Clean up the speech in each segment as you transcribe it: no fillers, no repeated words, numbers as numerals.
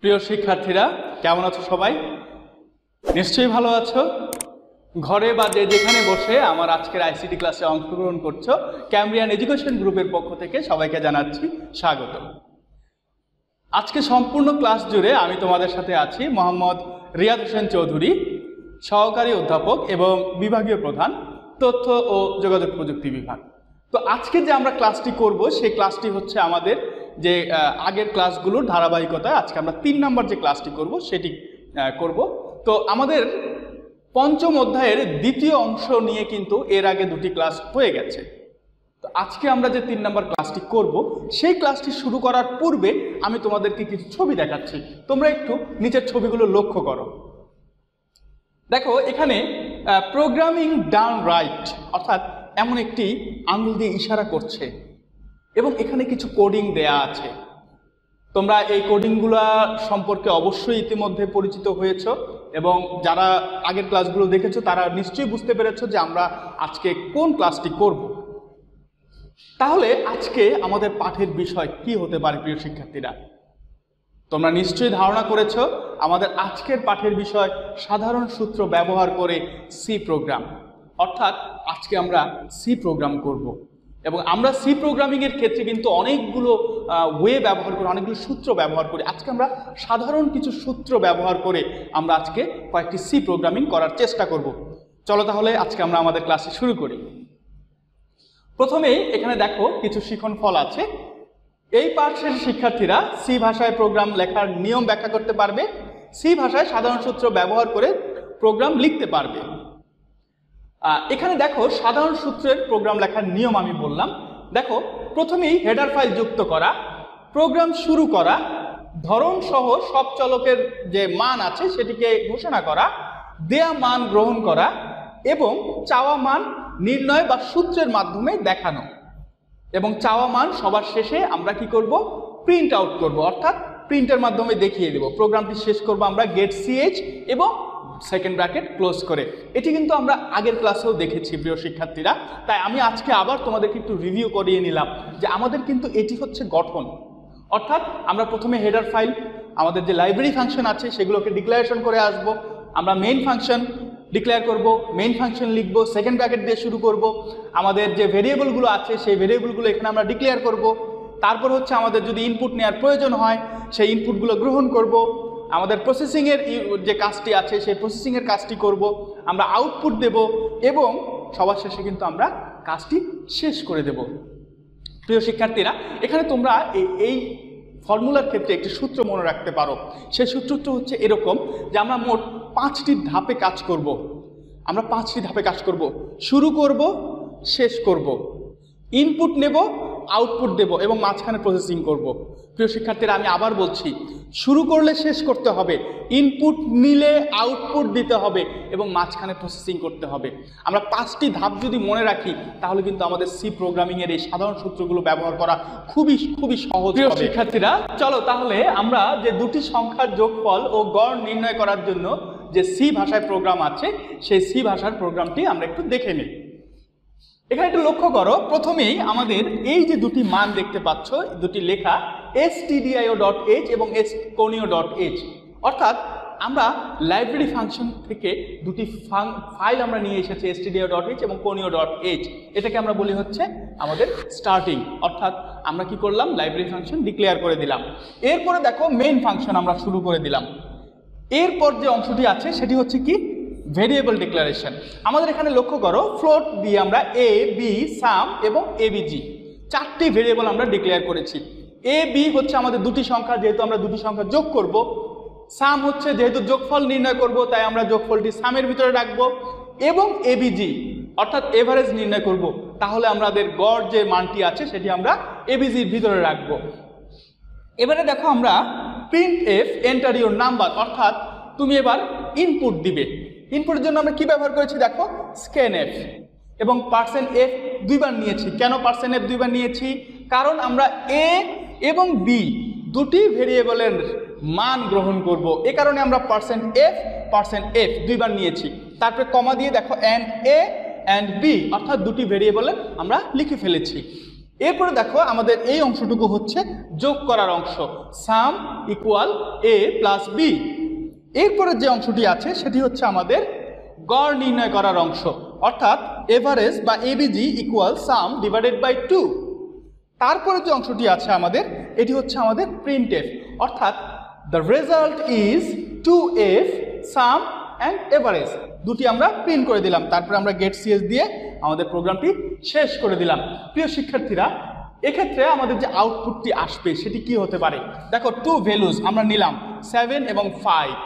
প্রিয় শিক্ষার্থীরা কেমন আছো সবাই? নিশ্চয়ই ভালো আছো। ঘরে বা যেখানে বসে আমার আজকের আইসিটি ক্লাসে অংশগ্রহণ করছো, ক্যামব্রিয়ান এডুকেশন গ্রুপের পক্ষ থেকে সবাইকে জানাচ্ছি স্বাগত। আজকে সম্পূর্ণ ক্লাস জুড়ে আমি তোমাদের সাথে আছি মোহাম্মদ রিয়াদ হোসেন চৌধুরী, সহকারী অধ্যাপক এবং বিভাগীয় প্রধান, তথ্য ও যোগাযোগ প্রযুক্তি বিভাগ। তো আজকে যে আমরা ক্লাসটি করব সেই ক্লাসটি হচ্ছে আমাদের যে আগের ক্লাসগুলোর ধারাবাহিকতায় আজকে আমরা 3 নম্বর যে ক্লাসটি করব সেটি করব। তো আমাদের পঞ্চম অধ্যায়ের দ্বিতীয় অংশ নিয়ে কিন্তু এর আগে 2টি ক্লাস হয়ে গেছে। তো আজকে আমরা যে 3 নম্বর ক্লাসটি করব সেই ক্লাসটি শুরু করার পূর্বে আমি তোমাদেরকে কিছু ছবি দেখাচ্ছি, তোমরা একটু নিচের ছবিগুলো লক্ষ্য করো। দেখো এখানে প্রোগ্রামিং ডাউন রাইট অর্থাৎ এমন একটি আঙুল দিয়ে ইশারা করছে এবং এখানে কিছু কোডিং দেয়া আছে। তোমরা এই কোডিংগুলো সম্পর্কে অবশ্যই ইতিমধ্যে পরিচিত হয়েছো এবং যারা আগের ক্লাসগুলো দেখেছো তারা নিশ্চয়ই বুঝতে পেরেছো যে আমরা আজকে কোন ক্লাসটি করব। তাহলে আজকে আমাদের পাঠের বিষয় কি হতে পারে প্রিয় শিক্ষার্থীরা? তোমরা নিশ্চয়ই ধারণা করেছো আমাদের আজকের পাঠের বিষয় সাধারণ সূত্র ব্যবহার করে সি প্রোগ্রাম, অর্থাৎ আজকে আমরা সি প্রোগ্রাম করব। এবং আমরা সি প্রোগ্রামিংয়ের ক্ষেত্রে কিন্তু অনেকগুলো ওয়ে ব্যবহার করি, অনেকগুলো সূত্র ব্যবহার করি। আজকে আমরা সাধারণ কিছু সূত্র ব্যবহার করে আমরা আজকে কয়েকটি সি প্রোগ্রামিং করার চেষ্টা করব। চলো তাহলে আজকে আমরা আমাদের ক্লাসে শুরু করি। প্রথমেই এখানে দেখো কিছু শিখন ফল আছে। এই পাঠের শিক্ষার্থীরা সি ভাষায় প্রোগ্রাম লেখার নিয়ম ব্যাখ্যা করতে পারবে, সি ভাষায় সাধারণ সূত্র ব্যবহার করে প্রোগ্রাম লিখতে পারবে। এখানে দেখো সাধারণ সূত্রের প্রোগ্রাম লেখার নিয়ম আমি বললাম। দেখো প্রথমেই হেডার ফাইল যুক্ত করা, প্রোগ্রাম শুরু করা, ধরন সহ সব চলকের যে মান আছে সেটিকে ঘোষণা করা, দেয়া মান গ্রহণ করা এবং চাওয়া মান নির্ণয় বা সূত্রের মাধ্যমে দেখানো। এবং চাওয়া মান সবার শেষে আমরা কি করব? প্রিন্ট আউট করব, অর্থাৎ প্রিন্টের মাধ্যমে দেখিয়ে দেব। প্রোগ্রামটি শেষ করব আমরা গেট সিএইচ এবং সেকেন্ড ব্র্যাকেট ক্লোজ করে। এটি কিন্তু আমরা আগের ক্লাসেও দেখেছি প্রিয় শিক্ষার্থীরা, তাই আমি আজকে আবার তোমাদেরকে একটু রিভিউ করিয়ে নিলাম যে আমাদের কিন্তু এটি হচ্ছে গঠন। অর্থাৎ আমরা প্রথমে হেডার ফাইল, আমাদের যে লাইব্রেরি ফাংশন আছে সেগুলোকে ডিক্লারেশন করে আসব। আমরা মেইন ফাংশন ডিক্লেয়ার করব, মেইন ফাংশন লিখব, সেকেন্ড ব্র্যাকেট দিয়ে শুরু করব। আমাদের যে ভেরিয়েবলগুলো আছে সেই ভেরিয়েবলগুলো এখানে আমরা ডিক্লেয়ার করব। তারপর হচ্ছে আমাদের যদি ইনপুট নেওয়ার প্রয়োজন হয় সেই ইনপুটগুলো গ্রহণ করব। আমাদের প্রসেসিংয়ের যে কাজটি আছে সেই প্রসেসিংয়ের কাজটি করব, আমরা আউটপুট দেব এবং সবার শেষে কিন্তু আমরা কাজটি শেষ করে দেব। প্রিয় শিক্ষার্থীরা, এখানে তোমরা এই ফর্মুলার ক্ষেত্রে একটি সূত্র মনে রাখতে পারো। সেই সূত্রটা হচ্ছে এরকম যে আমরা মোট 5টি ধাপে কাজ করব। আমরা 5টি ধাপে কাজ করব, শুরু করব, শেষ করব, ইনপুট নেব, আউটপুট দেব এবং মাঝখানে প্রসেসিং করব। প্রিয় শিক্ষার্থীরা, আমি আবার বলছি, শুরু করলে শেষ করতে হবে, ইনপুট নিলে আউটপুট দিতে হবে এবং মাঝখানে প্রসেসিং করতে হবে। আমরা 5টি ধাপ যদি মনে রাখি তাহলে কিন্তু আমাদের সি প্রোগ্রামিংয়ের এই সাধারণ সূত্রগুলো ব্যবহার করা খুবই সহজ হবে। প্রিয় শিক্ষার্থীরা, চলো তাহলে আমরা যে 2টি সংখ্যার যোগফল ও গড় নির্ণয় করার জন্য যে সি ভাষায় প্রোগ্রাম আছে সেই সি ভাষার প্রোগ্রামটি আমরা একটু দেখে নিই। এখানে একটু লক্ষ্য করো, প্রথমেই আমাদের এই যে 2টি মান দেখতে পাচ্ছ, 2টি লেখা stdio.h এবং s_h, অর্থাৎ আমরা লাইব্রেরি ফাংশন থেকে 2টি ফাইল আমরা নিয়ে এসেছি stdio.h এবং conio.h। এটাকে আমরা বলি হচ্ছে আমাদের স্টার্টিং, অর্থাৎ আমরা কি করলাম? লাইব্রেরি ফাংশন ডিক্লেয়ার করে দিলাম। এরপরে দেখো মেইন ফাংশন আমরা শুরু করে দিলাম। এরপর যে অংশটি আছে সেটি হচ্ছে কি? Variable declaration. আমাদের এখানে লক্ষ্য করো, ফ্লোট দিয়ে আমরা এ, বি, সাম এবং এবিজি 4টি ভেরিয়েবল আমরা ডিক্লেয়ার করেছি। এ, বি হচ্ছে আমাদের 2টি সংখ্যা, যেহেতু আমরা 2টি সংখ্যা যোগ করব। সাম হচ্ছে যেহেতু যোগফল নির্ণয় করব তাই আমরা যোগফলটি সামের ভিতরে রাখবো এবং এবিজি অর্থাৎ এভারেজ নির্ণয় করব, তাহলে আমাদের গড় যে মানটি আছে সেটি আমরা এবিজির ভিতরে রাখবো। এবারে দেখো আমরা print F enter your number, অর্থাৎ তুমি এবার ইনপুট দিবে। ইনপুটের জন্য আমরা কি ব্যবহার করেছি? দেখো স্ক্যানএফ এবং %f 2বার নিয়েছি। কেন %f 2বার নিয়েছি? কারণ আমরা এ এবং বি 2টি ভেরিয়েবলের মান গ্রহণ করব, এ কারণে আমরা %f 2বার নিয়েছি। তারপরে কমা দিয়ে দেখো এন্ড এ অ্যান্ড বি, অর্থাৎ 2টি ভেরিয়েবলে আমরা লিখে ফেলেছি। এরপরে দেখো আমাদের এই অংশটুকু হচ্ছে যোগ করার অংশ, সাম ইকুয়াল এ প্লাস বি। এরপরে যে অংশটি আছে সেটি হচ্ছে আমাদের গড় নির্ণয় করার অংশ, অর্থাৎ এভারেজ বা ABG equal sum divided by 2। তারপরে যে অংশটি আছে আমাদের, এটি হচ্ছে আমাদের প্রিন্টএফ, অর্থাৎ the result is 2f some and average, দুটি আমরা প্রিন্ট করে দিলাম। তারপরে আমরা গেট সিএস দিয়ে আমাদের প্রোগ্রামটি শেষ করে দিলাম। প্রিয় শিক্ষার্থীরা, এক্ষেত্রে আমাদের যে আউটপুটটি আসবে সেটি কি হতে পারে? দেখো, 2 ভ্যালুজ আমরা নিলাম 7 এবং 5।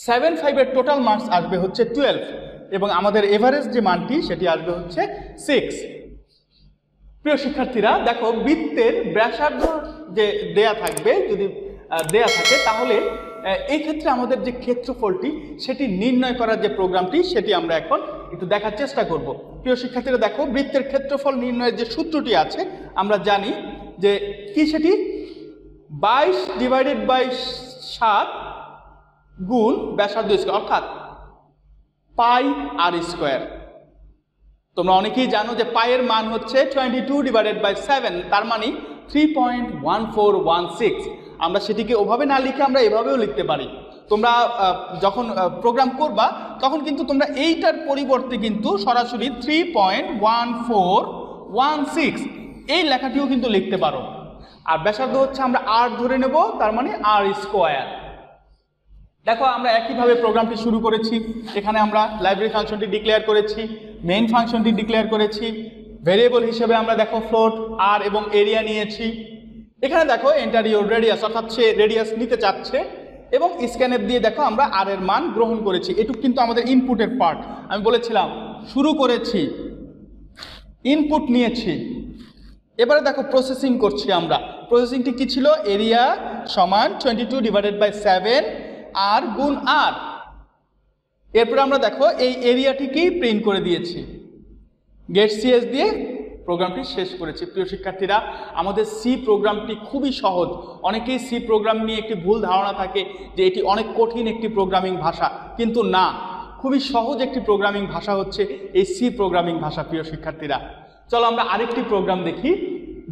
7, 5 এর টোটাল মার্কস আসবে হচ্ছে 12 এবং আমাদের এভারেজ যে মানটি সেটি আসবে হচ্ছে 6। প্রিয় শিক্ষার্থীরা দেখো, বৃত্তের ব্যাসার্ধ যে দেয়া থাকবে, যদি দেয়া থাকে তাহলে এই ক্ষেত্রে আমাদের যে ক্ষেত্রফলটি সেটি নির্ণয় করার যে প্রোগ্রামটি সেটি আমরা এখন একটু দেখার চেষ্টা করব। প্রিয় শিক্ষার্থীরা দেখো, বৃত্তের ক্ষেত্রফল নির্ণয়ের যে সূত্রটি আছে আমরা জানি যে কি, সেটি 22 ডিভাইডেড বাই 7 গুণ ব্যাসার্ধ স্কয়ার, অর্থাৎ পাই আর স্কয়ার। তোমরা অনেকেই জানো যে পায়ের মান হচ্ছে 22 ডিভাইডেড বাই 7, তার মানে 3.1416। আমরা সেটিকে ওভাবে না লিখে আমরা এভাবেও লিখতে পারি। তোমরা যখন প্রোগ্রাম করবা তখন কিন্তু তোমরা এইটার পরিবর্তে কিন্তু সরাসরি 3.1416 এই লেখাটিও কিন্তু লিখতে পারো। আর ব্যাসার্ধ হচ্ছে আমরা আর ধরে নেব, তার মানে আর স্কোয়ার। দেখো, আমরা একইভাবে প্রোগ্রামটি শুরু করেছি। এখানে আমরা লাইব্রেরি ফাংশনটি ডিক্লেয়ার করেছি, মেইন ফাংশনটি ডিক্লেয়ার করেছি, ভেরিয়েবল হিসেবে আমরা দেখো ফ্লোট আর এবং এরিয়া নিয়েছি। এখানে দেখো এন্টার ইউর রেডিয়াস, অর্থাৎ সে রেডিয়াস নিতে চাচ্ছে এবং স্ক্যানএফ দিয়ে দেখো আমরা আর এর মান গ্রহণ করেছি। এটুকু কিন্তু আমাদের ইনপুটের পার্ট। আমি বলেছিলাম শুরু করেছি, ইনপুট নিয়েছি, এবারে দেখো প্রসেসিং করছি আমরা। প্রসেসিংটি কি ছিল? এরিয়া সমান 22 ডিভাইডেড বাই 7 আর গুণ আর। এরপরে আমরা দেখো এই এরিয়াটিকেই প্রিন্ট করে দিয়েছি, গেট সিএস দিয়ে প্রোগ্রামটি শেষ করেছি। প্রিয় শিক্ষার্থীরা, আমাদের সি প্রোগ্রামটি খুবই সহজ। অনেকেই সি প্রোগ্রাম নিয়ে একটি ভুল ধারণা থাকে যে এটি অনেক কঠিন একটি প্রোগ্রামিং ভাষা, কিন্তু না, খুবই সহজ একটি প্রোগ্রামিং ভাষা হচ্ছে এই সি প্রোগ্রামিং ভাষা। প্রিয় শিক্ষার্থীরা, চলো আমরা আরেকটি প্রোগ্রাম দেখি।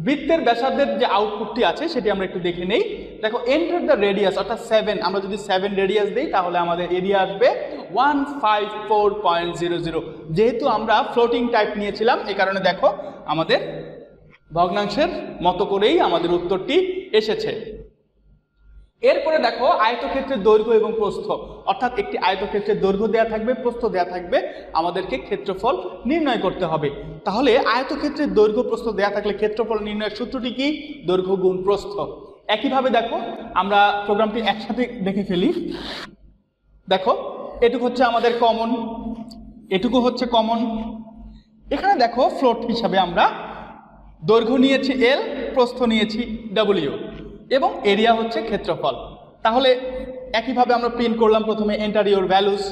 বৃত্তের ব্যাসার্ধের যে আউটপুটটি আছে সেটি আমরা একটু দেখে নেই। দেখো, এন্টার দ্য রেডিয়াস, অর্থাৎ 7, আমরা যদি 7 রেডিয়াস দিই তাহলে আমাদের এরিয়া আসবে 154.00। যেহেতু আমরা ফ্লোটিং টাইপ নিয়েছিলাম এই কারণে দেখো আমাদের ভগ্নাংশের মতো করেই আমাদের উত্তরটি এসেছে। এরপরে দেখো আয়তক্ষেত্রের দৈর্ঘ্য এবং প্রস্থ, অর্থাৎ একটি আয়তক্ষেত্রের দৈর্ঘ্য দেয়া থাকবে, প্রস্থ দেয়া থাকবে, আমাদেরকে ক্ষেত্রফল নির্ণয় করতে হবে। তাহলে আয়তক্ষেত্রের দৈর্ঘ্য প্রস্থ দেয়া থাকলে ক্ষেত্রফল নির্ণয়ের সূত্রটি কি? দৈর্ঘ্য গুণ প্রস্থ। একইভাবে দেখো আমরা প্রোগ্রামটি একসাথে দেখে ফেলি। দেখো, এটুকু হচ্ছে আমাদের কমন, এটুকু হচ্ছে কমন। এখানে দেখো ফ্লোট হিসাবে আমরা দৈর্ঘ্য নিয়েছি এল, প্রস্থ নিয়েছি ডব্লিউ এবং এরিয়া হচ্ছে ক্ষেত্রফল। তাহলে একইভাবে আমরা প্রিন্ট করলাম প্রথমে এন্টার ইউর ভ্যালুস,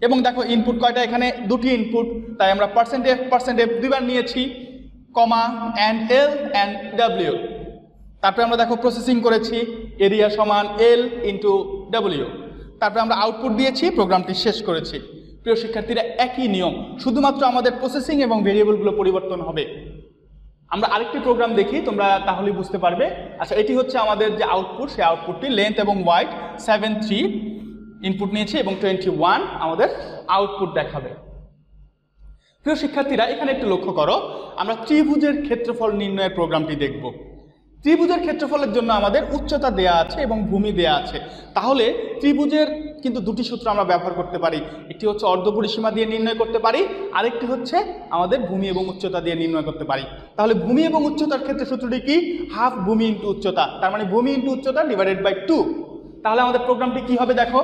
এবং দেখো ইনপুট কয়টা? এখানে দুটি ইনপুট, তাই আমরা পার্সেন্ট এফ দুইবার নিয়েছি, comma and L and W. তারপরে আমরা দেখো প্রসেসিং করেছি, এরিয়া সমান এল ইন্টু ডব্লিউ। তারপরে আমরা আউটপুট দিয়েছি, প্রোগ্রামটি শেষ করেছি। প্রিয় শিক্ষার্থীরা, একই নিয়ম, শুধুমাত্র আমাদের প্রসেসিং এবং ভেরিয়েবলগুলো পরিবর্তন হবে। আমরা আরেকটি প্রোগ্রাম দেখি, তোমরা তাহলেই বুঝতে পারবে। আচ্ছা, এটি হচ্ছে আমাদের যে আউটপুট, সেই আউটপুটটি লেন্থ এবং ওয়াইড 7.3 ইনপুট নিয়েছি এবং 21 আমাদের আউটপুট দেখাবে। প্রিয় শিক্ষার্থীরা, এখানে একটু লক্ষ্য করো, আমরা ত্রিভুজের ক্ষেত্রফল নির্ণয়ের প্রোগ্রামটি দেখব। ত্রিভুজের ক্ষেত্রফলের জন্য আমাদের উচ্চতা দেয়া আছে এবং ভূমি দেয়া আছে। তাহলে ত্রিভুজের কিন্তু দুটি সূত্র আমরা ব্যবহার করতে পারি। একটি হচ্ছে অর্ধপরিসীমা দিয়ে নির্ণয় করতে পারি, আরেকটি হচ্ছে আমাদের ভূমি এবং উচ্চতা দিয়ে নির্ণয় করতে পারি। তাহলে ভূমি এবং উচ্চতার ক্ষেত্রে সূত্রটি কি? হাফ ভূমি ইন্টু উচ্চতা, তার মানে ভূমি ইন্টু উচ্চতা ডিভাইডেড বাই 2। তাহলে আমাদের প্রোগ্রামটি কি হবে? দেখো,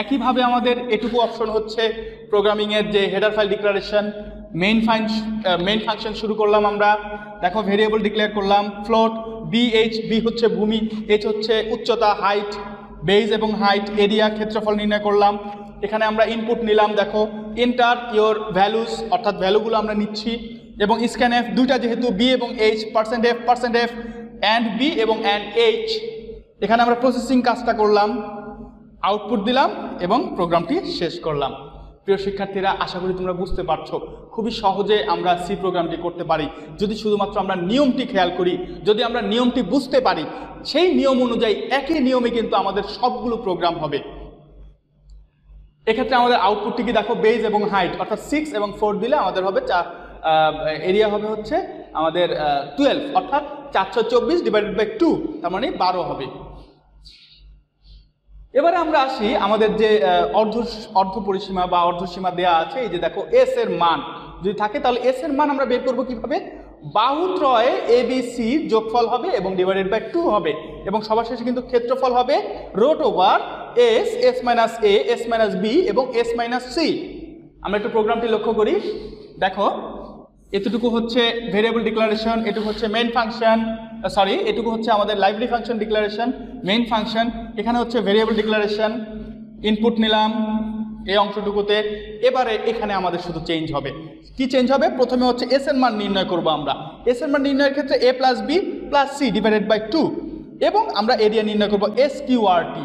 একইভাবে আমাদের এটুকু অপশন হচ্ছে প্রোগ্রামিংয়ের যে header file declaration, main function শুরু করলাম আমরা। দেখো, ভেরিয়েবল ডিক্লেয়ার করলাম, ফ্লোট বিএইচ, বি হচ্ছে ভূমি, এইচ হচ্ছে উচ্চতা, হাইট, বেজ এবং হাইট, এরিয়া, ক্ষেত্রফল নির্ণয় করলাম। এখানে আমরা ইনপুট নিলাম, দেখো এন্টার ইওর ভ্যালুস, অর্থাৎ ভ্যালুগুলো আমরা নিচ্ছি, এবং স্ক্যানএফ দুইটা যেহেতু বি এবং H, percent F and B এবং অ্যান্ড এইচ। এখানে আমরা প্রসেসিং কাজটা করলাম, আউটপুট দিলাম এবং প্রোগ্রামটি শেষ করলাম। প্রিয় শিক্ষার্থীরা, আশা করি তোমরা বুঝতে পারছো খুবই সহজে আমরা সি প্রোগ্রামটি করতে পারি যদি শুধুমাত্র আমরা নিয়মটি খেয়াল করি, যদি আমরা নিয়মটি বুঝতে পারি। সেই নিয়ম অনুযায়ী একই নিয়মে কিন্তু আমাদের সবগুলো প্রোগ্রাম হবে। এক্ষেত্রে আমাদের আউটপুটটি কি দেখো, বেজ এবং হাইট অর্থাৎ 6 এবং 4 দিলে আমাদের হবে এরিয়া হবে হচ্ছে আমাদের 12 অর্থাৎ 424/2, তার মানে 12 হবে। এবারে আমরা আসি আমাদের যে অর্ধ পরিসীমা বা অর্ধসীমা দেয়া আছে, এই যে দেখো এস এর মান যদি থাকে তাহলে এস এর মান আমরা বের করব কিভাবে? বাহুত্রয়ে ABC যোগফল হবে এবং /2 হবে এবং সবার শেষে কিন্তু ক্ষেত্রফল হবে √S S - B এবং S - C। আমরা একটু প্রোগ্রামটি লক্ষ্য করি, দেখো এতটুকু হচ্ছে ভেরিয়েবল ডিক্লারেশন, এটুকু হচ্ছে মেইন ফাংশন, এটুকু হচ্ছে আমাদের library function declaration, main function, এখানে হচ্ছে ভেরিয়েবল ডিক্লারেশন, ইনপুট নিলাম এই অংশটুকুতে। এবারে এখানে আমাদের শুধু চেঞ্জ হবে, কি চেঞ্জ হবে? প্রথমে হচ্ছে এস এর মান নির্ণয় করব আমরা। এস এর মান নির্ণয়ের ক্ষেত্রে A + B + C /2 এবং আমরা এরিয়া নির্ণয় করব SQRT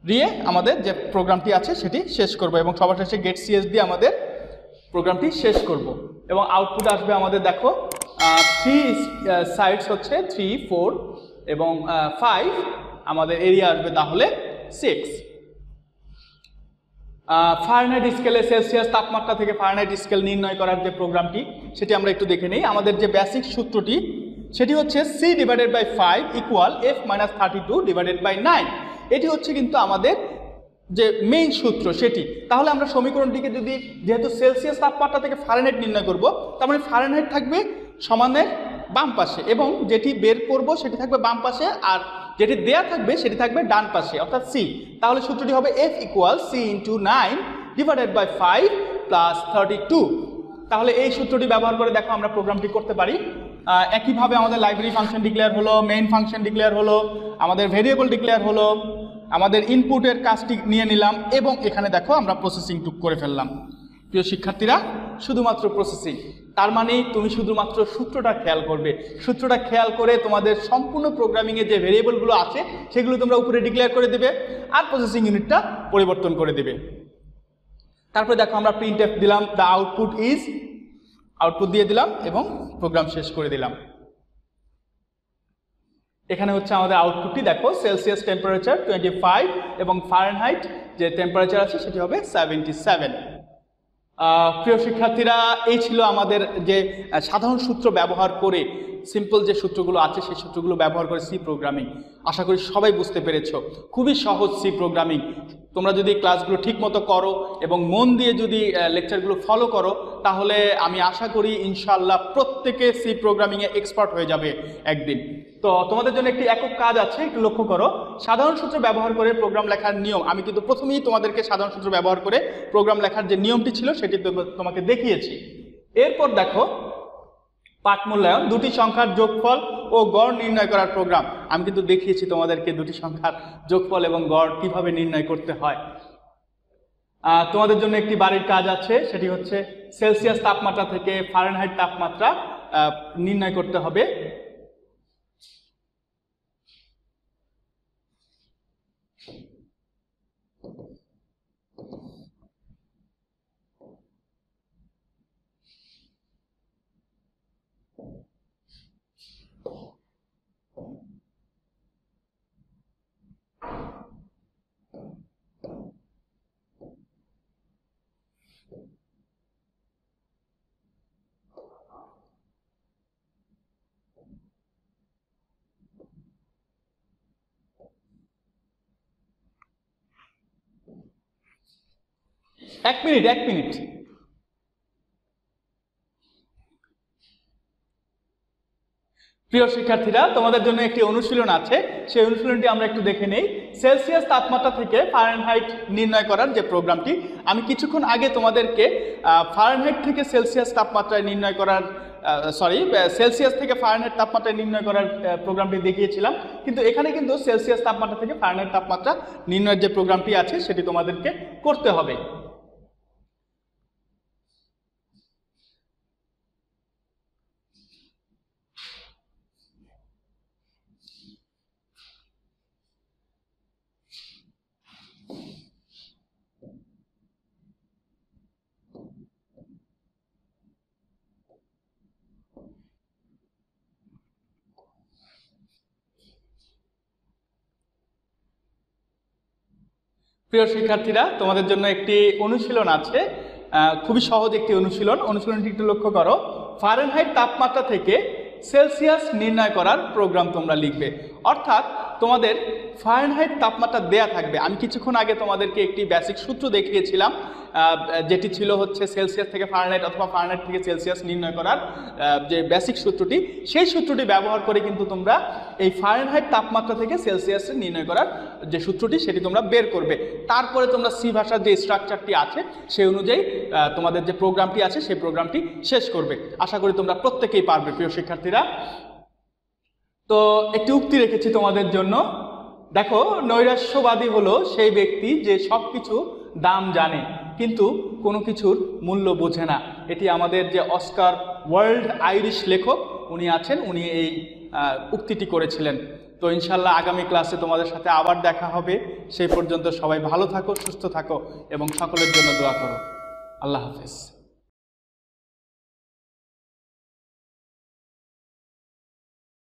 দিয়ে আমাদের যে প্রোগ্রামটি আছে সেটি শেষ করব এবং সবার শেষে গেট CS দিয়ে আমাদের প্রোগ্রামটি শেষ করব এবং আউটপুট আসবে আমাদের দেখো 3 সাইডস হচ্ছে 3, 4 এবং 5, আমাদের এরিয়া আসবে তাহলে 6। ফারেনহাইট স্কেলে সেলসিয়াস তাপমাত্রা থেকে ফারেনহাইট স্কেল নির্ণয় করার যে প্রোগ্রামটি সেটি আমরা একটু দেখে নিই। আমাদের যে বেসিক সূত্রটি সেটি হচ্ছে C/5 = F - 32/9। এটি হচ্ছে কিন্তু আমাদের যে মেইন সূত্র সেটি। তাহলে আমরা সমীকরণটিকে যদি, যেহেতু সেলসিয়াস তাপমাত্রা থেকে ফারেনহাইট নির্ণয় করব, তার মানে ফারেনহাইট থাকবে সমানের বাম পাশে এবং যেটি বের করব সেটি থাকবে বাম পাশে, আর যেটি দেয়া থাকবে সেটি থাকবে ডান পাশে অর্থাৎ সি। তাহলে সূত্রটি হবে F = C × 9/5 + 32। তাহলে এই সূত্রটি ব্যবহার করে দেখো আমরা প্রোগ্রামটি করতে পারি। একইভাবে আমাদের লাইব্রেরি ফাংশন ডিক্লেয়ার হলো, মেইন ফাংশন ডিক্লেয়ার হলো, আমাদের ভেরিয়েবল ডিক্লেয়ার হলো, আমাদের ইনপুটের কাজটি নিয়ে নিলাম এবং এখানে দেখো আমরা প্রসেসিং টুক করে ফেললাম। প্রিয় শিক্ষার্থীরা, শুধুমাত্র প্রসেসিং, তার মানে তুমি শুধুমাত্র সূত্রটা খেয়াল করবে। সূত্রটা খেয়াল করে তোমাদের সম্পূর্ণ প্রোগ্রামিংয়ে যে ভেরিয়েবলগুলো আছে সেগুলো তোমরা উপরে ডিক্লেয়ার করে দেবে আর প্রসেসিং ইউনিটটা পরিবর্তন করে দেবে। তারপরে দেখো আমরা printf দিলাম, দ্য আউটপুট ইজ, আউটপুট দিয়ে দিলাম এবং প্রোগ্রাম শেষ করে দিলাম। এখানে হচ্ছে আমাদের আউটপুটটি দেখো, সেলসিয়াস টেম্পারেচার 25 এবং ফারেনহাইট যে টেম্পারেচার আছে সেটি হবে 77। প্রিয় শিক্ষার্থীরা, এই ছিল আমাদের যে সাধারণ সূত্র ব্যবহার করে, সিম্পল যে সূত্রগুলো আছে সেই সূত্রগুলো ব্যবহার করে সি প্রোগ্রামিং। আশা করি সবাই বুঝতে পেরেছো, খুবই সহজ সি প্রোগ্রামিং। তোমরা যদি ক্লাসগুলো ঠিক মতো করো এবং মন দিয়ে যদি লেকচারগুলো ফলো করো তাহলে আমি আশা করি ইনশাআল্লাহ প্রত্যেকে সি প্রোগ্রামিংয়ে এক্সপার্ট হয়ে যাবে একদিন। তো তোমাদের জন্য একটি একক কাজ আছে, একটু লক্ষ্য করো। সাধারণ সূত্র ব্যবহার করে প্রোগ্রাম লেখার নিয়ম, আমি কিন্তু প্রথমেই তোমাদেরকে সাধারণ সূত্র ব্যবহার করে প্রোগ্রাম লেখার যে নিয়মটি ছিল সেটি তোমাকে দেখিয়েছি। এরপর দেখো পাঠ মূল্যায়ন, দুটি সংখ্যার যোগফল ও গড় নির্ণয় করার প্রোগ্রাম। আমি কিন্তু দেখিয়েছি তোমাদেরকে দুটি সংখ্যার যোগফল এবং গড় কিভাবে নির্ণয় করতে হয়। তোমাদের জন্য একটি বাড়ির কাজ আছে, সেটি হচ্ছে সেলসিয়াস তাপমাত্রা থেকে ফারেনহাইট তাপমাত্রা নির্ণয় করতে হবে। এক মিনিট। প্রিয় শিক্ষার্থীরা, তোমাদের জন্য একটি অনুশীলন আছে, সেই অনুশীলনটি আমরা একটু দেখে নেই। সেলসিয়াস তাপমাত্রা থেকে ফারেনহাইট নির্ণয় করার যে প্রোগ্রামটি, আমি কিছুক্ষণ আগে তোমাদেরকে ফারেনহাইট থেকে সেলসিয়াস তাপমাত্রায় নির্ণয় করার সেলসিয়াস থেকে ফারেনহাইট তাপমাত্রায় নির্ণয় করার প্রোগ্রামটি দেখিয়েছিলাম, কিন্তু এখানে কিন্তু সেলসিয়াস তাপমাত্রা থেকে ফারেনহাইট তাপমাত্রা নির্ণয়ের যে প্রোগ্রামটি আছে সেটি তোমাদেরকে করতে হবে। প্রিয় শিক্ষার্থীরা, তোমাদের জন্য একটি অনুশীলন আছে, খুবই সহজ একটি অনুশীলনটি একটু লক্ষ্য করো। ফারেনহাইট তাপমাত্রা থেকে সেলসিয়াস নির্ণয় করার প্রোগ্রাম তোমরা লিখবে। অর্থাৎ তোমাদের ফারেনহাইট তাপমাত্রা দেয়া থাকবে। আমি কিছুক্ষণ আগে তোমাদেরকে একটি বেসিক সূত্র দেখিয়েছিলাম, যেটি ছিল হচ্ছে সেলসিয়াস থেকে ফারেনহাইট অথবা ফারেনহাইট থেকে সেলসিয়াস নির্ণয় করার যে বেসিক সূত্রটি, সেই সূত্রটি ব্যবহার করে কিন্তু তোমরা এই ফারেনহাইট তাপমাত্রা থেকে সেলসিয়াস নির্ণয় করার যে সূত্রটি সেটি তোমরা বের করবে। তারপরে তোমরা সি ভাষার যে স্ট্রাকচারটি আছে সেই অনুযায়ী তোমাদের যে প্রোগ্রামটি আছে সেই প্রোগ্রামটি শেষ করবে। আশা করি তোমরা প্রত্যেকেই পারবে প্রিয় শিক্ষার্থীরা। তো একটি উক্তি রেখেছি তোমাদের জন্য, দেখো, নৈরাশ্যবাদী হলো সেই ব্যক্তি যে সব কিছু দাম জানে কিন্তু কোনো কিছুর মূল্য বোঝে না। এটি আমাদের যে অস্কার ওয়াইল্ড আইরিশ লেখক উনি আছেন, উনি এই উক্তিটি করেছিলেন। তো ইনশাল্লাহ আগামী ক্লাসে তোমাদের সাথে আবার দেখা হবে। সেই পর্যন্ত সবাই ভালো থাকো, সুস্থ থাকো এবং সকলের জন্য দোয়া করো। আল্লাহ হাফেজ।